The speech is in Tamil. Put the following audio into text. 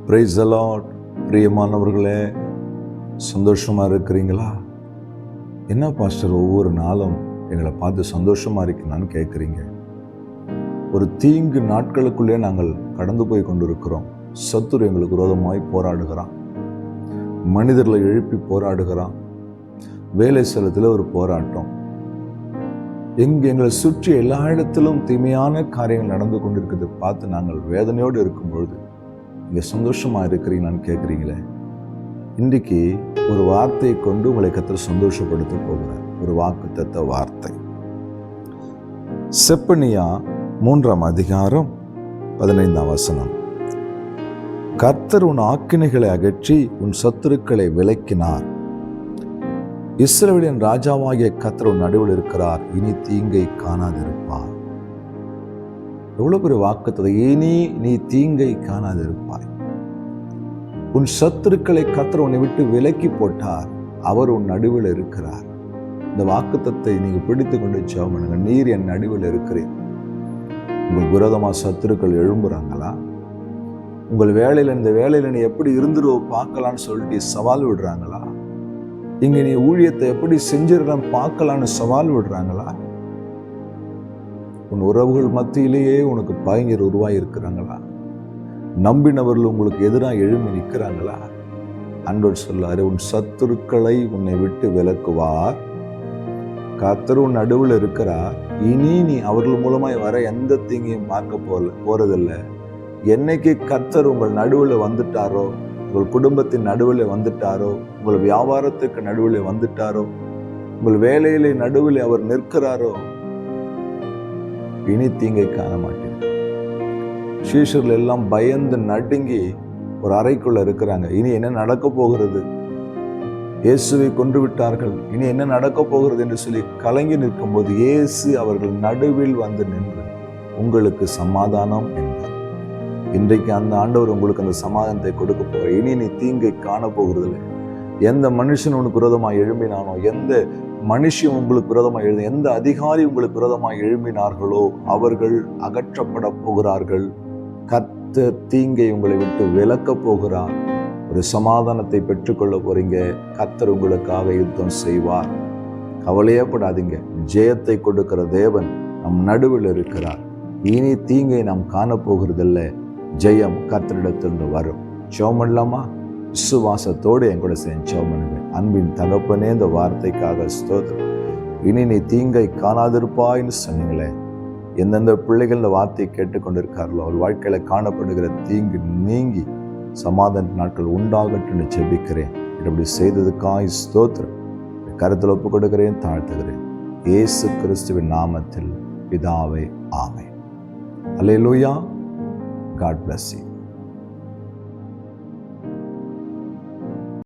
Praise the Lord. பிரியமானவர்களே, சந்தோஷமாக இருக்கிறீங்களா? என்ன பாஸ்டர் ஒவ்வொரு நாளும் எங்களை பார்த்து சந்தோஷமாக இருக்கீங்களான்னு கேட்குறீங்க. ஒரு தீங்கு நாட்களுக்குள்ளே நாங்கள் கடந்து போய் கொண்டிருக்கிறோம். சத்துரு எங்களுக்கு விரோதமாய் போராடுகிறான், மனிதர்களை எழுப்பி போராடுகிறான், வேலை ஸ்தலத்தில் ஒரு போராட்டம், எங்களை சுற்றி எல்லா இடத்திலும் தீமையான காரியங்கள் நடந்து கொண்டிருக்கிறது பார்த்து நாங்கள் வேதனையோடு இருக்கும் பொழுது இங்கே சந்தோஷமாக இருக்கிறீங்களான்னு கேட்குறீங்களே. இன்றைக்கு ஒரு வார்த்தையை கொண்டு உங்களை கர்த்தர் சந்தோஷப்படுத்த போகிறார். ஒரு வாக்குத்தத்த வார்த்தை. செப்பனியா 3ஆம் அதிகாரம் 15ஆம் வசனம். கர்த்தர் உன் ஆக்கினைகளை அகற்றி உன் சத்துருக்களை விலக்கினார். இஸ்ரவேலின் ராஜாவாகிய கர்த்தர் உன் நடுவில் இருக்கிறார், இனி தீங்கை காணாதிருப்பார். எவ்வளவு பெரிய வாக்குத்தத்தை! இனி நீ தீங்கை காணாதிருப்பாய். உன் சத்துருக்களை கர்த்தர் உன்னை விட்டு விலக்கி போட்டார், அவர் உன் நடுவில் இருக்கிறார். இந்த வாக்குத்தத்தை நீங்க பிடித்து கொண்டு ஜெபம் பண்ணுங்க. நீர் என் நடுவில் இருக்கிறேன். உங்களுக்கு விரோதமா சத்துருக்கள் எழும்புறாங்களா? உங்கள் வேலையில இந்த வேலையில நீ எப்படி இருந்துருவோ பார்க்கலான்னு சொல்லிட்டு சவால் விடுறாங்களா? இங்க நீ ஊழியத்தை எப்படி செஞ்சிடலாம் பார்க்கலான்னு சவால் விடுறாங்களா? உன் உறவுகள் மத்தியிலேயே உனக்கு பகைஞர் உருவாகி இருக்கிறாங்களா? நம்பினவர்கள் உங்களுக்கு எதிராக எழும்பி நிற்கிறாங்களா? ஆண்டவர் சொல்லாரு, உன் சத்துருக்களை உன்னை விட்டு விலக்குவார், கர்த்தர் உன் நடுவில் இருக்கிறார், இனி நீ அவர்கள் மூலமாய் வர எந்த தீங்கையும் பார்க்க போறதில்லை. என்னைக்கு கர்த்தர் உங்கள் நடுவில் வந்துட்டாரோ, உங்கள் குடும்பத்தின் நடுவில் வந்துட்டாரோ, உங்கள் வியாபாரத்துக்கு நடுவில் வந்துட்டாரோ, உங்கள் வேலையிலே நடுவில் அவர் நிற்கிறாரோ, இனி தீங்கை காண மாட்டேன். சீஷர்கள் எல்லாம் பயந்து நடுங்கி ஒரு அறைக்குள்ள இருக்கிறாங்க. இனி என்ன நடக்க போகிறது? இயேசுவை கொன்று விட்டார்கள், இனி என்ன நடக்க போகிறது என்று சொல்லி கலங்கி நிற்கும் போது இயேசு அவர்கள் நடுவில் வந்து நின்று உங்களுக்கு சமாதானம் என்றார். இன்றைக்கு அந்த ஆண்டவர் உங்களுக்கு அந்த சமாதானத்தை கொடுக்க போகிற. இனி நீ தீங்கை காண போகிறதில்லை. எந்த மனுஷன் உனக்கு விரோதமாக எழும்பினானோ, எந்த மனுஷன் உங்களுக்கு விரோதமாக எழுதி, எந்த அதிகாரி உங்களுக்கு விரோதமாக எழும்பினார்களோ அவர்கள் அகற்றப்பட போகிறார்கள். கர்த்தர் தீங்கை உங்களை விட்டு விலக்க போகிறார். ஒரு சமாதானத்தை பெற்றுக்கொள்ள போறீங்க. கர்த்தர் உங்களுக்காக யுத்தம் செய்வார். கவலையப்படாதீங்க. ஜெயத்தை கொடுக்கிற தேவன் நம் நடுவில் இருக்கிறார். இனி தீங்கை நாம் காணப்போகிறதில்லை. ஜெயம் கர்த்தரிடத்திலிருந்து வரும். ஜெபம் பண்ணலாமா? விசுவாசத்தோடு என் கூட சேர்ந்து ஜெபம் பண்ணுங்க. அன்பின் தகப்பனே, இந்த வார்த்தைக்காக ஸ்தோத்திரம். இனி நீ தீங்கை காணாதிருப்பாய்ன்னு சொன்னீங்களே. எந்தெந்த பிள்ளைகள் இந்த வார்த்தையை கேட்டுக்கொண்டிருக்கார்களோ அவர் வாழ்க்கையில காணப்படுகிற தீங்கு நீங்கி சமாதான நாட்கள் உண்டாகட்டும்னு ஜெபிக்கிறேன். இப்படி செய்ததுக்காய் ஸ்தோத்திரம். கருத்தில் ஒப்பு கொடுக்கிறேன், தாழ்த்துகிறேன். இயேசு கிறிஸ்துவின் நாமத்தில் பிதாவே, ஆமென். அல்லேலூயா. God bless you.